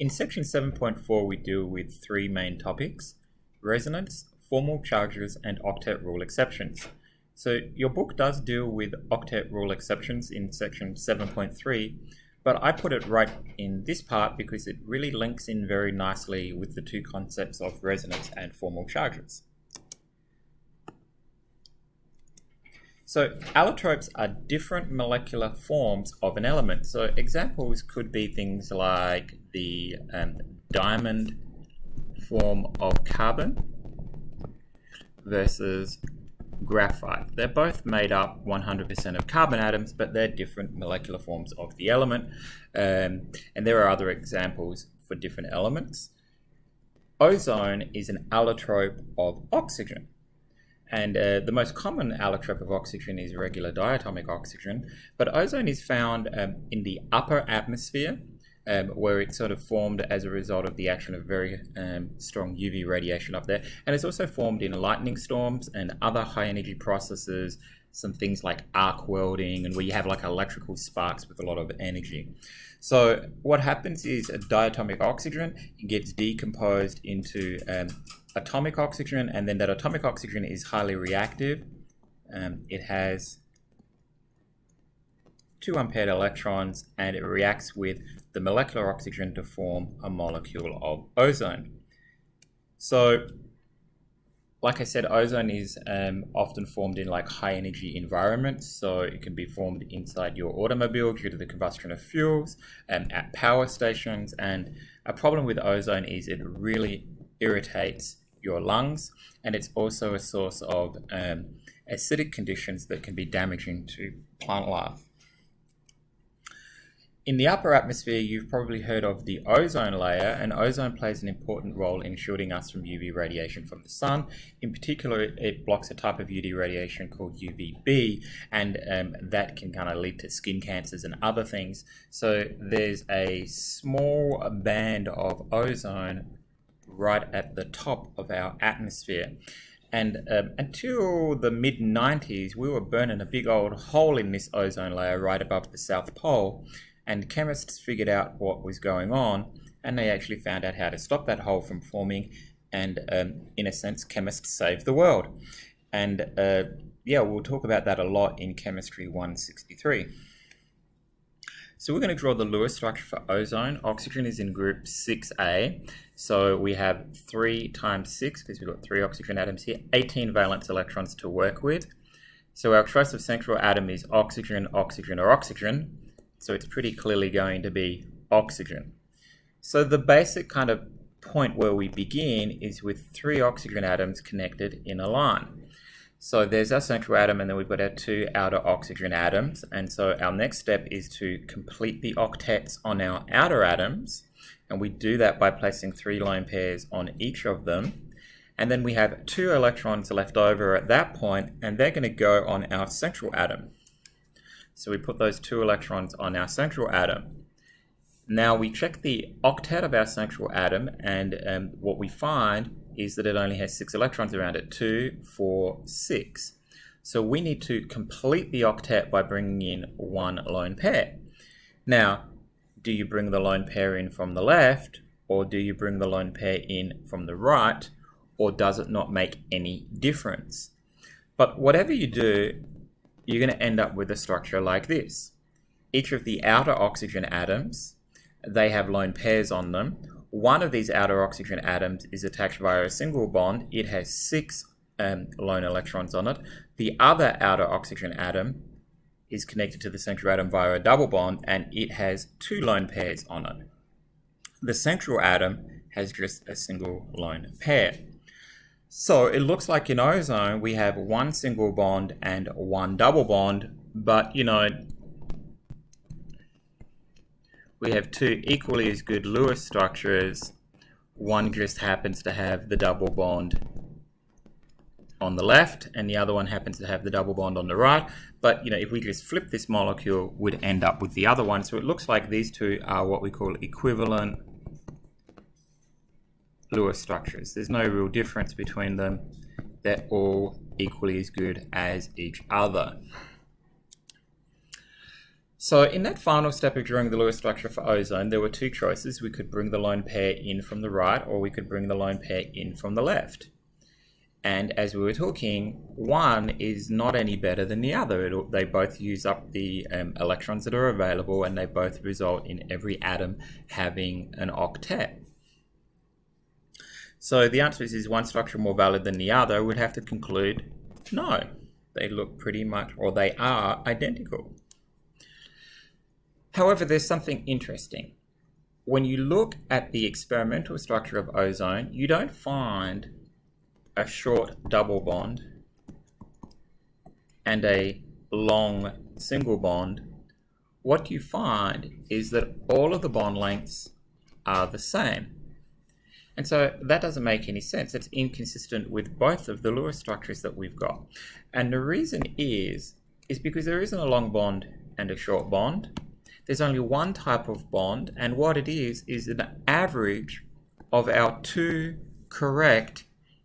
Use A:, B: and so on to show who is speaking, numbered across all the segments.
A: In section 7.4, we deal with three main topics: resonance, formal charges, and octet rule exceptions. So your book does deal with octet rule exceptions in section 7.3, but I put it right in this part because it really links in very nicely with the two concepts of resonance and formal charges. So allotropes are different molecular forms of an element. So examples could be things like the diamond form of carbon versus graphite. They're both made up 100% of carbon atoms, but they're different molecular forms of the element. And there are other examples for different elements. Ozone is an allotrope of oxygen. And the most common allotrope of oxygen is regular diatomic oxygen, but ozone is found in the upper atmosphere, where it's sort of formed as a result of the action of very strong UV radiation up there. And it's also formed in lightning storms and other high energy processes, some things like arc welding, and where you have like electrical sparks with a lot of energy. So what happens is a diatomic oxygen gets decomposed into atomic oxygen, and then that atomic oxygen is highly reactive. It has 2 unpaired electrons, and it reacts with the molecular oxygen to form a molecule of ozone. So like I said, ozone is often formed in like high energy environments. So it can be formed inside your automobile due to the combustion of fuels, at power stations. And a problem with ozone is it really irritates your lungs, and it's also a source of acidic conditions that can be damaging to plant life. In the upper atmosphere, you've probably heard of the ozone layer, and ozone plays an important role in shielding us from UV radiation from the sun. In particular, it blocks a type of UV radiation called UVB, and that can kind of lead to skin cancers and other things. So there's a small band of ozone right at the top of our atmosphere. And until the mid-90s, we were burning a big old hole in this ozone layer right above the South Pole. And chemists figured out what was going on, and they actually found out how to stop that hole from forming. And in a sense, chemists saved the world. And yeah, we'll talk about that a lot in Chemistry 163. So we're going to draw the Lewis structure for ozone. Oxygen is in group 6A. So we have 3 times 6, because we've got 3 oxygen atoms here, 18 valence electrons to work with. So our choice of central atom is oxygen, oxygen, or oxygen. So it's pretty clearly going to be oxygen. So the basic kind of point where we begin is with 3 oxygen atoms connected in a line. So there's our central atom, and then we've got our 2 outer oxygen atoms. And so our next step is to complete the octets on our outer atoms. And we do that by placing 3 lone pairs on each of them. And then we have 2 electrons left over at that point, and they're going to go on our central atom. So we put those 2 electrons on our central atom. Now we check the octet of our central atom, and what we find is that it only has 6 electrons around it, 2, 4, 6. So we need to complete the octet by bringing in 1 lone pair. Now, do you bring the lone pair in from the left, or do you bring the lone pair in from the right, or does it not make any difference? But whatever you do, you're going to end up with a structure like this. Each of the outer oxygen atoms, they have lone pairs on them. One of these outer oxygen atoms is attached via a single bond. It has 6 lone electrons on it. The other outer oxygen atom is connected to the central atom via a double bond, and it has 2 lone pairs on it. The central atom has just a single lone pair. So it looks like in ozone we have 1 single bond and 1 double bond, but you know, we have 2 equally as good Lewis structures. One just happens to have the double bond on the left, and the other one happens to have the double bond on the right. But you know, if we just flip this molecule, we'd end up with the other one. So it looks like these 2 are what we call equivalent Lewis structures. There's no real difference between them. They're all equally as good as each other. So in that final step of drawing the Lewis structure for ozone, there were two choices. We could bring the lone pair in from the right, or we could bring the lone pair in from the left. And as we were talking, one is not any better than the other. They both use up the electrons that are available, and they both result in every atom having an octet. So the answer is one structure more valid than the other? We'd have to conclude no. They look pretty much, or they are identical. However, there's something interesting. When you look at the experimental structure of ozone, you don't find a short double bond and a long single bond. What you find is that all of the bond lengths are the same. And so that doesn't make any sense. It's inconsistent with both of the Lewis structures that we've got. And the reason is because there isn't a long bond and a short bond. There's only one type of bond, and what it is an average of our two correct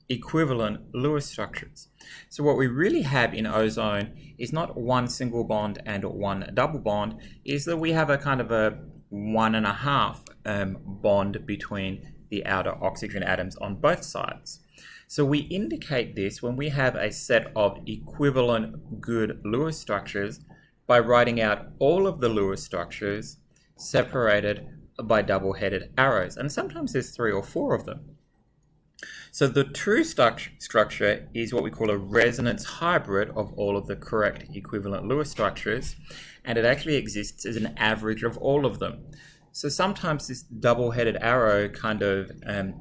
A: equivalent Lewis structures. So what we really have in ozone is not one single bond and one double bond, is that we have a kind of a 1.5 bond between the outer oxygen atoms on both sides. So we indicate this when we have a set of equivalent good Lewis structures by writing out all of the Lewis structures separated by double-headed arrows. And sometimes there's 3 or 4 of them. So the true structure is what we call a resonance hybrid of all of the correct equivalent Lewis structures, and it actually exists as an average of all of them. So sometimes this double-headed arrow kind of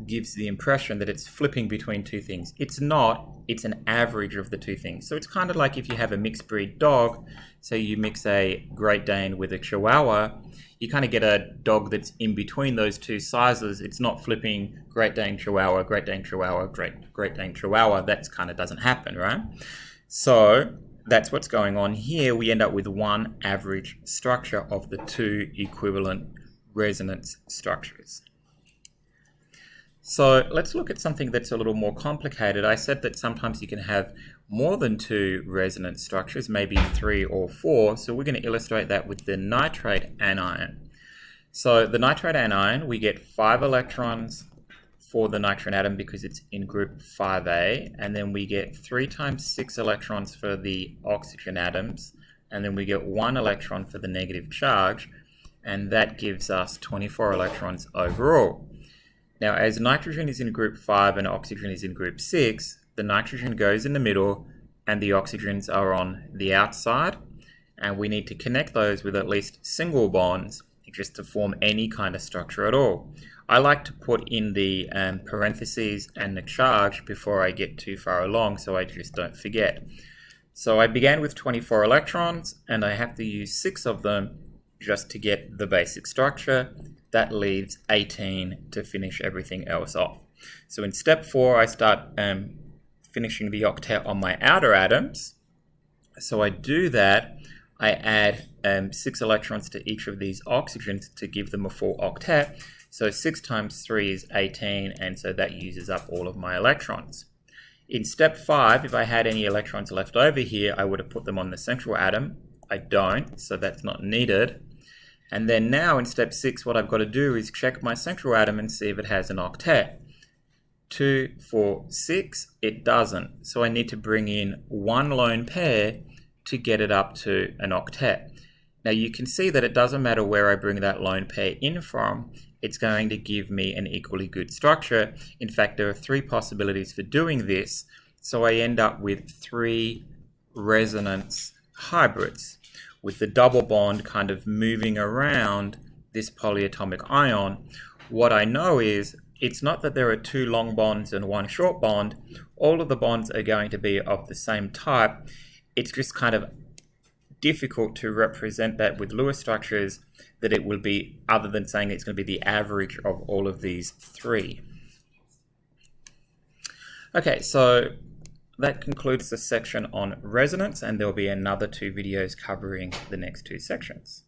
A: gives the impression that it's flipping between two things. It's not, it's an average of the two things. So it's kind of like if you have a mixed breed dog, so you mix a Great Dane with a Chihuahua, you kind of get a dog that's in between those two sizes. It's not flipping Great Dane Chihuahua, Great Dane Chihuahua, Great Dane Chihuahua. That kind of doesn't happen, right? So that's what's going on here. We end up with one average structure of the two equivalent resonance structures. So let's look at something that's a little more complicated. I said that sometimes you can have more than 2 resonance structures, maybe 3 or 4. So we're going to illustrate that with the nitrate anion. So the nitrate anion, we get 5 electrons for the nitrogen atom because it's in group 5A, and then we get 3 times 6 electrons for the oxygen atoms, and then we get 1 electron for the negative charge, and that gives us 24 electrons overall. Now, as nitrogen is in group 5 and oxygen is in group 6, the nitrogen goes in the middle and the oxygens are on the outside, and we need to connect those with at least single bonds just to form any kind of structure at all. I like to put in the parentheses and the charge before I get too far along so I just don't forget. So I began with 24 electrons and I have to use 6 of them just to get the basic structure. That leaves 18 to finish everything else off. So in step 4, I start finishing the octet on my outer atoms. So I do that. I add 6 electrons to each of these oxygens to give them a full octet. So 6 times 3 is 18, and so that uses up all of my electrons. In step 5, if I had any electrons left over here, I would have put them on the central atom. I don't, so that's not needed. And then now in step 6, what I've got to do is check my central atom and see if it has an octet. 2, 4, 6, it doesn't. So I need to bring in 1 lone pair to get it up to an octet. Now you can see that it doesn't matter where I bring that lone pair in from, it's going to give me an equally good structure. In fact, there are 3 possibilities for doing this. So I end up with 3 resonance hybrids, with the double bond kind of moving around this polyatomic ion. What I know is it's not that there are 2 long bonds and 1 short bond. All of the bonds are going to be of the same type. It's just kind of difficult to represent that with Lewis structures, that it will be, other than saying it's going to be the average of all of these 3. Okay, so that concludes the section on resonance, and there will be another 2 videos covering the next 2 sections.